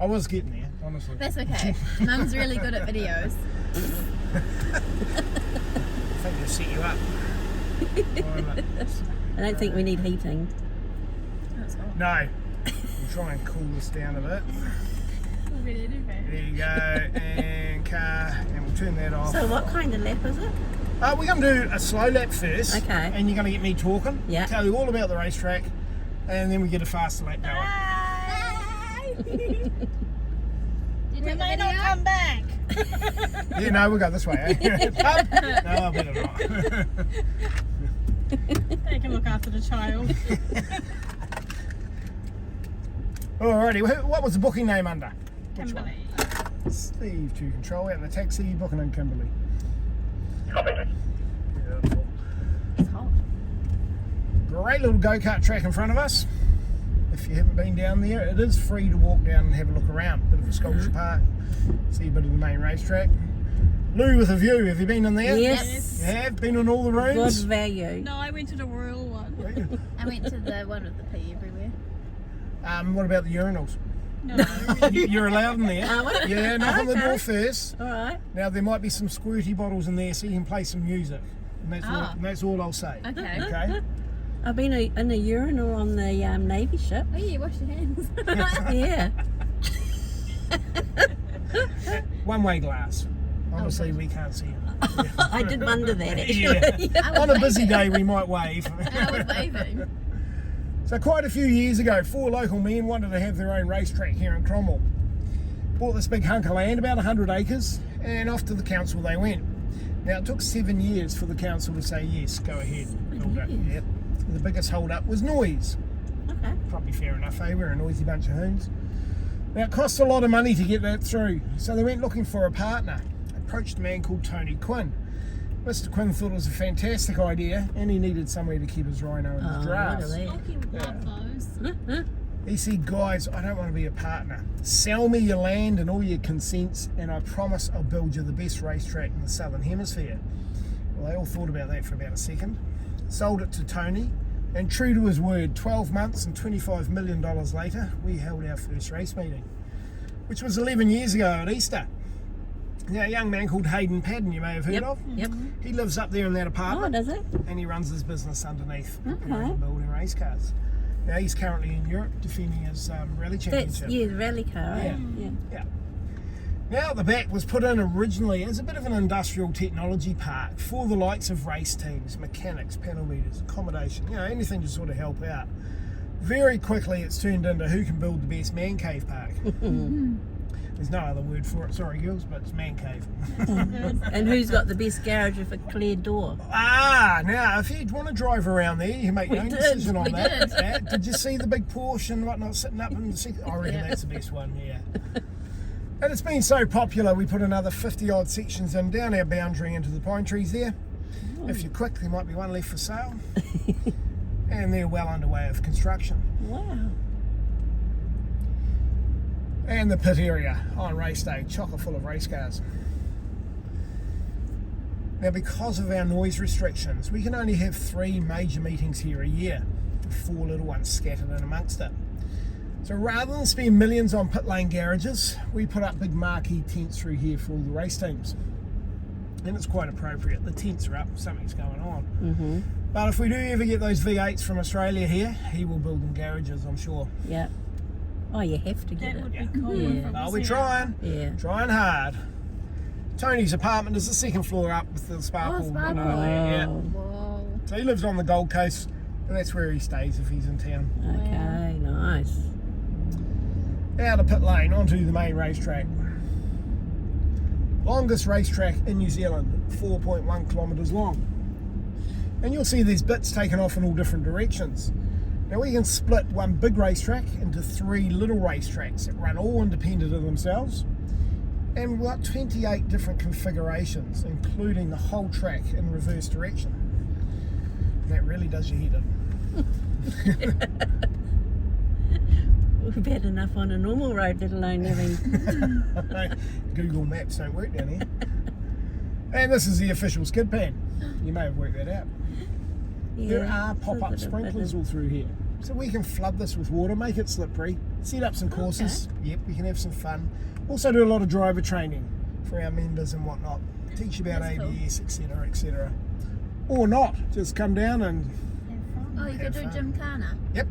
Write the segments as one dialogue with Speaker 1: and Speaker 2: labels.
Speaker 1: I was getting there, honestly.
Speaker 2: That's okay. Mum's really good at videos.
Speaker 1: I think they'll set you up.
Speaker 3: I don't think we need heating.
Speaker 2: That's hot.
Speaker 1: No. We'll try and cool this down a bit.
Speaker 2: There
Speaker 1: There you go, and car, and we'll turn that off.
Speaker 3: So what kind of lap is it?
Speaker 1: We're going to do a slow lap first.
Speaker 3: Okay.
Speaker 1: And you're going to get me talking.
Speaker 3: Yeah.
Speaker 1: Tell you all about the racetrack, and then we get a faster lap going.
Speaker 2: We may not come back.
Speaker 1: Yeah, no, we'll go this way, eh? Pub? No, I better not.
Speaker 2: They can look after the child.
Speaker 1: Alrighty, what was the booking name under?
Speaker 2: Kimberly.
Speaker 1: Steve to control out in the taxi, booking in Kimberly. Beautiful.
Speaker 2: It's hot.
Speaker 1: Great little go-kart track in front of us. If you haven't been down there, it is free to walk down and have a look around. Bit of a sculpture park, see a bit of the main racetrack. Lou with a view, have you been in there?
Speaker 3: Yes.
Speaker 1: You have? Been in all the
Speaker 3: Good
Speaker 1: rooms?
Speaker 3: value.
Speaker 2: No, I went to the royal one. I went to the one with the pee everywhere.
Speaker 1: What about the urinals?
Speaker 2: No.
Speaker 1: You're allowed in there.
Speaker 3: Are we?
Speaker 1: Yeah, knock on the
Speaker 3: Okay.
Speaker 1: door first.
Speaker 3: All right.
Speaker 1: Now there might be some squirty bottles in there so you can play some music. And that's all I'll say.
Speaker 2: Okay.
Speaker 1: Okay?
Speaker 3: I've been in a urinal on the Navy ship.
Speaker 2: Oh yeah, wash your hands.
Speaker 3: Yeah.
Speaker 1: One-way glass. Honestly, we can't see it.
Speaker 3: I did wonder that actually.
Speaker 1: Yeah. On a busy day, we might wave.
Speaker 2: I was waving.
Speaker 1: So quite a few years ago, 4 local men wanted to have their own racetrack here in Cromwell. Bought this big hunk of land, about 100 acres, and off to the council they went. Now it took 7 years for the council to say yes, go ahead, build it. Yep. The biggest hold up was noise.
Speaker 3: Okay.
Speaker 1: Probably fair enough, eh? We're a noisy bunch of hoons. Now it cost a lot of money to get that through, so they went looking for a partner. Approached a man called Tony Quinn. Mr. Quinn thought it was a fantastic idea, and he needed somewhere to keep his rhino and his giraffes.
Speaker 3: look at
Speaker 2: Lucky would love those.
Speaker 3: that.
Speaker 1: He said, guys, I don't want to be a partner. Sell me your land and all your consents, and I promise I'll build you the best racetrack in the Southern Hemisphere. Well, they all thought about that for about a second. Sold it to Tony, and true to his word, 12 months and $25 million later, we held our first race meeting, which was 11 years ago at Easter. Now, a young man called Hayden Padden, you may have heard of.
Speaker 3: Yep.
Speaker 1: He lives up there in that
Speaker 3: Oh,
Speaker 1: apartment,
Speaker 3: does it?
Speaker 1: and he runs his business underneath,
Speaker 3: Okay.
Speaker 1: building race cars. Now, he's currently in Europe defending his rally
Speaker 3: That's
Speaker 1: championship.
Speaker 3: the rally car, right?
Speaker 1: Yeah.
Speaker 3: Yeah.
Speaker 1: Now, at the back was put in originally as a bit of an industrial technology park for the likes of race teams, mechanics, panel beaters, accommodation, anything to sort of help out. Very quickly, it's turned into who can build the best man cave park. There's no other word for it, sorry girls, but it's man cave.
Speaker 3: And who's got the best garage with a clear door?
Speaker 1: Now, if you want to drive around there, you can make your own decision on
Speaker 2: We
Speaker 1: that.
Speaker 2: did.
Speaker 1: Yeah. Did you see the big Porsche and whatnot sitting up in the seat? I reckon that's the best one, yeah. And it's been so popular, we put another 50 odd sections in down our boundary into the pine trees there. If you're quick, there might be one left for sale. And they're well underway of construction.
Speaker 3: Wow.
Speaker 1: And the pit area on race day, chocker full of race cars. Now, because of our noise restrictions, we can only have 3 major meetings here a year, 4 little ones scattered in amongst it. So rather than spend millions on pit lane garages, we put up big marquee tents through here for all the race teams. And it's quite appropriate. The tents are up, something's going on.
Speaker 3: Mm-hmm.
Speaker 1: But if we do ever get those V8s from Australia here, he will build them garages, I'm sure.
Speaker 3: Yeah. Oh, you have to get
Speaker 2: That would
Speaker 3: it.
Speaker 2: be cool.
Speaker 3: Yeah.
Speaker 2: if it
Speaker 1: Oh,
Speaker 2: was
Speaker 1: we're
Speaker 2: here.
Speaker 1: trying.
Speaker 3: Yeah.
Speaker 1: Trying hard. Tony's apartment is the 2nd floor up with the sparkle.
Speaker 2: Sparkle.
Speaker 1: Yeah.
Speaker 2: Whoa.
Speaker 1: So he lives on the Gold Coast, and that's where he stays if he's in town.
Speaker 3: Okay, nice.
Speaker 1: Out of pit lane onto the main racetrack. Longest racetrack in New Zealand, 4.1 kilometres long. And you'll see these bits taken off in all different directions. Now we can split one big racetrack into 3 little racetracks that run all independent of themselves. And we've got 28 different configurations, including the whole track in reverse direction. That really does your head in.
Speaker 3: We've had enough on a normal road, let alone having...
Speaker 1: Google Maps don't work down here. And this is the official skid pan. You may have worked that out.
Speaker 3: Yeah,
Speaker 1: There are
Speaker 3: it's a
Speaker 1: pop-up
Speaker 3: bit of-
Speaker 1: sprinklers all through here. So we can flood this with water, make it slippery, set up some courses. Yep, we can have some fun. Also do a lot of driver training for our members and whatnot. Teach you about
Speaker 2: That's cool.
Speaker 1: ABS, etc., etc. Or not, just come down and
Speaker 2: Oh, you could
Speaker 1: Have
Speaker 2: do
Speaker 1: fun.
Speaker 2: Gymkhana.
Speaker 1: yep.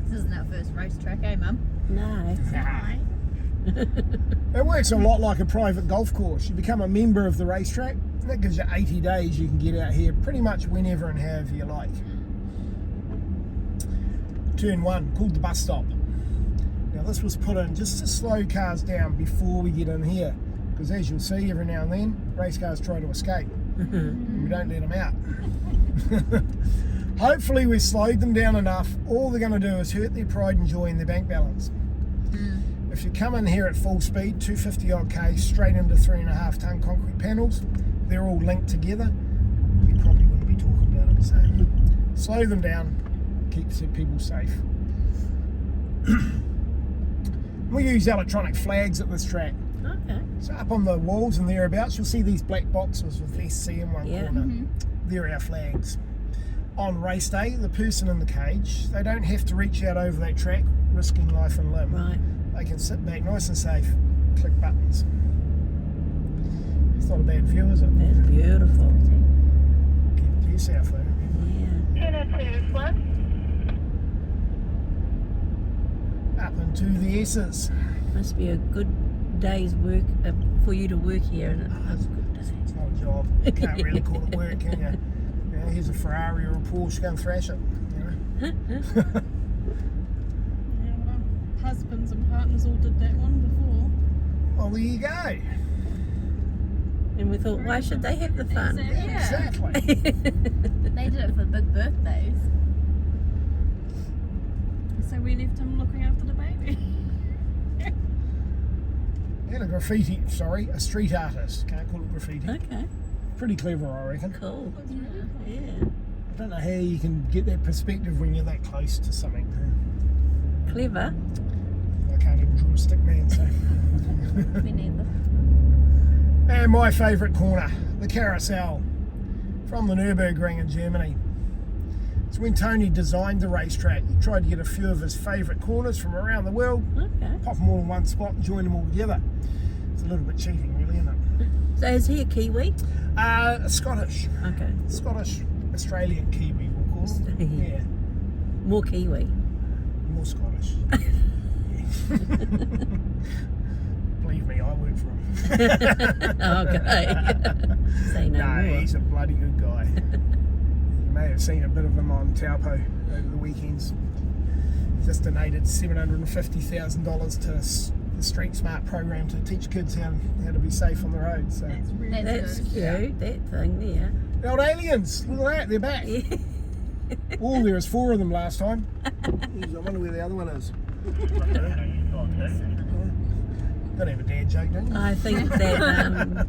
Speaker 2: This isn't our first racetrack, eh, Mum?
Speaker 3: No.
Speaker 1: Nah. It works a lot like a private golf course. You become a member of the racetrack, and that gives you 80 days you can get out here pretty much whenever and however you like. Turn 1, called the bus stop. Now this was put in just to slow cars down before we get in here, because as you'll see every now and then, race cars try to escape. We don't let them out. Hopefully we slowed them down enough. All they're going to do is hurt their pride and joy in their bank balance. If you come in here at full speed, 250 odd k, straight into 3.5 tonne concrete panels, they're all linked together, we probably wouldn't be talking about it. So slow them down, keep people safe. We use electronic flags at this track.
Speaker 3: Okay.
Speaker 1: So up on the walls and thereabouts, you'll see these black boxes with SC in one
Speaker 3: Yeah.
Speaker 1: corner. They're our flags. On race day, the person in the cage, they don't have to reach out over that track, risking life and limb.
Speaker 3: Right.
Speaker 1: They can sit back nice and safe, click buttons. It's not a bad view, is it?
Speaker 3: That's beautiful.
Speaker 1: Keep it to yourself, though.
Speaker 3: Yeah.
Speaker 1: Up into the S's.
Speaker 3: Must be a good day's work for you to work here. And
Speaker 1: It's not a job. You can't really call it work, can you? You know, here's a Ferrari or a Porsche, go and thrash it. You know?
Speaker 4: Yeah, well, our husbands and partners all did that one before.
Speaker 1: Well, there you go.
Speaker 3: and we thought, why should they have the fun?
Speaker 2: Yeah.
Speaker 1: Exactly.
Speaker 2: They did it for big birthdays.
Speaker 4: So we left him looking after the baby.
Speaker 1: And a street artist. Can't call it graffiti.
Speaker 3: Okay,
Speaker 1: Pretty clever, I reckon.
Speaker 3: cool.
Speaker 2: Yeah.
Speaker 3: Yeah,
Speaker 1: I don't know how you can get that perspective when you're that close to something.
Speaker 3: clever.
Speaker 1: I can't even draw a stick man, so.
Speaker 2: Me neither.
Speaker 1: And my favourite corner, the Carousel, from the Nürburgring in Germany. It's when Tony designed the racetrack. He tried to get a few of his favourite corners from around the world,
Speaker 3: Okay.
Speaker 1: pop them all in one spot and join them all together. It's a little bit cheating, really, isn't it?
Speaker 3: So is he a Kiwi?
Speaker 1: Scottish.
Speaker 3: Okay.
Speaker 1: Scottish, Australian Kiwi, we'll call him. Yeah,
Speaker 3: More Kiwi.
Speaker 1: more Scottish. Believe me, I work for him.
Speaker 3: Okay. Say no
Speaker 1: No,
Speaker 3: more.
Speaker 1: he's a bloody good guy. You may have seen a bit of him on Taupo over the weekends. Just donated $750,000 to the Street Smart program to teach kids how to be safe on the road. So
Speaker 4: That's really
Speaker 3: That's
Speaker 4: good.
Speaker 3: cute, that thing there.
Speaker 1: the old aliens, look at that, they're back.
Speaker 3: Yeah.
Speaker 1: Oh, there was 4 of them last time. Jeez, I wonder where the other one is. Don't have a dad joke, don't you?
Speaker 3: I think that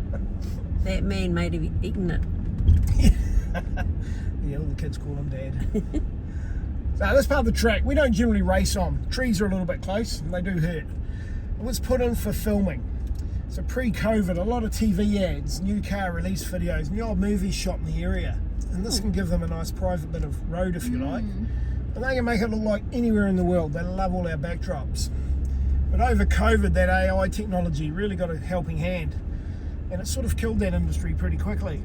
Speaker 3: that man may have eaten it.
Speaker 1: Yeah, all the kids call him Dad. So this part of the track, we don't generally race on. Trees are a little bit close and they do hurt. It was put in for filming. So pre-COVID, a lot of TV ads, new car release videos, and the old movies shot in the area. And this can give them a nice private bit of road, if you like. And they can make it look like anywhere in the world. They love all our backdrops. But over COVID, that AI technology really got a helping hand. And it sort of killed that industry pretty quickly.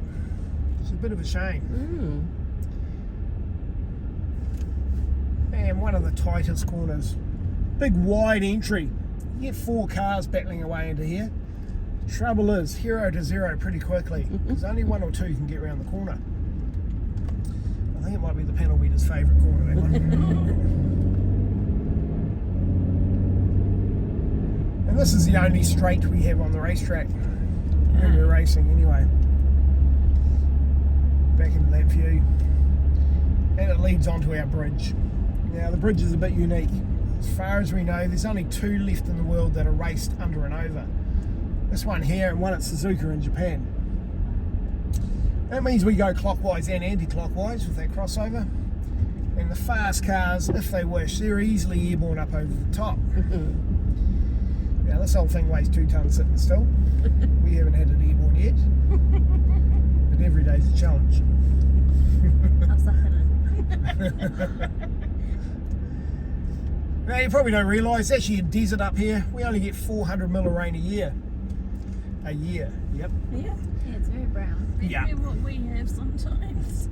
Speaker 1: It's a bit of a shame. And one of the tightest corners. Big wide entry. You get 4 cars battling away into here. Trouble is, 0 to 0 pretty quickly. There's only 1 or 2 can get around the corner. I think it might be the panel beater's favourite corner, that one. And this is the only straight we have on the racetrack. When we're racing anyway. Back into that view. And it leads onto our bridge. Now the bridge is a bit unique. As far as we know, there's only 2 left in the world that are raced under and over. This one here and one at Suzuka in Japan. That means we go clockwise and anti-clockwise with that crossover. And the fast cars, if they wish, they're easily airborne up over the top. Now this whole thing weighs 2 tonnes sitting still. We haven't had it airborne yet. But every day's a challenge.
Speaker 2: I'll suck it in.
Speaker 1: Now, you probably don't realise, it's actually a desert up here. We only get 400 mil of rain a year. A year, yep.
Speaker 3: Yeah.
Speaker 2: Yeah, it's very brown.
Speaker 1: Yeah.
Speaker 4: Better than what we have sometimes.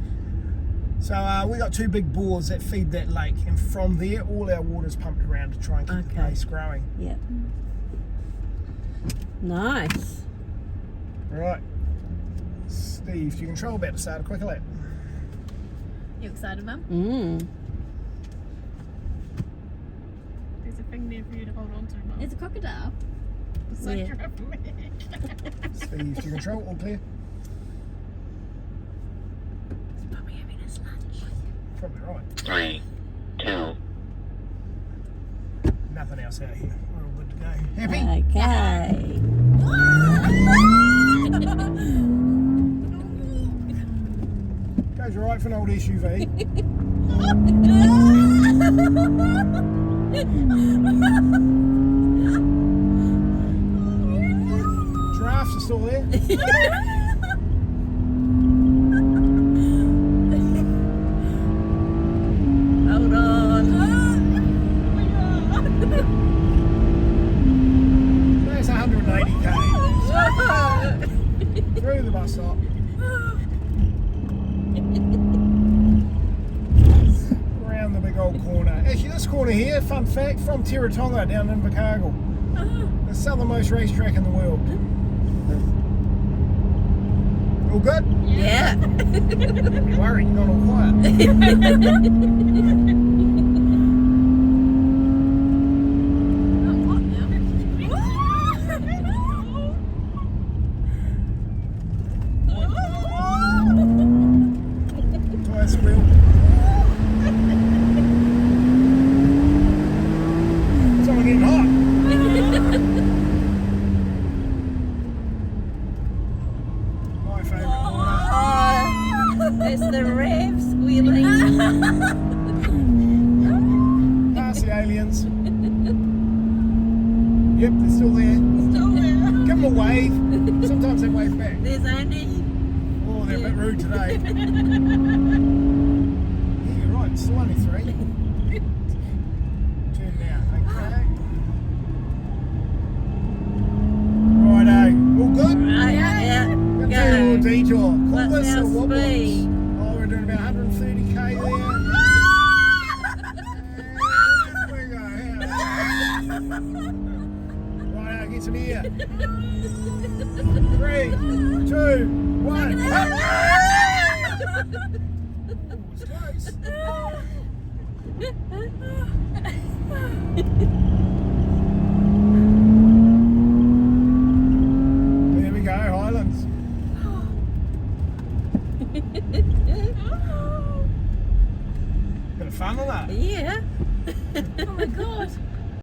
Speaker 1: So we got 2 big bores that feed that lake, and from there, all our water's pumped around to try and keep the
Speaker 3: Okay.
Speaker 1: base growing.
Speaker 3: Yeah. Nice.
Speaker 1: Right. Steve, do you control about to start a quick lap?
Speaker 2: You excited, Mum?
Speaker 4: There's a thing there for you to hold on to, Mum.
Speaker 2: It's a crocodile.
Speaker 4: So
Speaker 3: Yeah.
Speaker 4: dramatic.
Speaker 1: Steve, do you control? All clear?
Speaker 3: He's probably having his lunch.
Speaker 1: Probably right.
Speaker 5: 3, 2,
Speaker 1: Nothing else out here. We're all good to go. Happy?
Speaker 3: Okay.
Speaker 1: Goes right for an old SUV. Giraffes are still there.
Speaker 3: Hold on.
Speaker 1: There's 180 k through the bus stop. Around the big old corner. Actually, this corner here, fun fact, from Tiratonga down in Invercargill. The southernmost racetrack in the world. All good?
Speaker 3: Yeah.
Speaker 1: Don't be worried, you're not all quiet. Tire squeal. Someone getting hot. My favourite corner.
Speaker 3: There's the rev squealing.
Speaker 1: Past the aliens. Yep, they're still there.
Speaker 4: Still there.
Speaker 1: Give them a wave. Sometimes they wave back.
Speaker 3: There's Andy.
Speaker 1: Oh, they're a bit rude today. Yeah, you're right. It's still only 3. Turn now. Okay. Righto. All good?
Speaker 3: Right, yeah.
Speaker 1: Let's do a little
Speaker 3: Go.
Speaker 1: detour. Call
Speaker 3: What's
Speaker 1: this
Speaker 3: our
Speaker 1: a wobble.
Speaker 3: speed?
Speaker 1: Oh, we're doing about 130 k there. And we go. Righto, get some air. 3, 2, 1. Up. Oh, it's close. There we go, Highlands. Bit of fun on that.
Speaker 3: Yeah.
Speaker 2: Oh my god.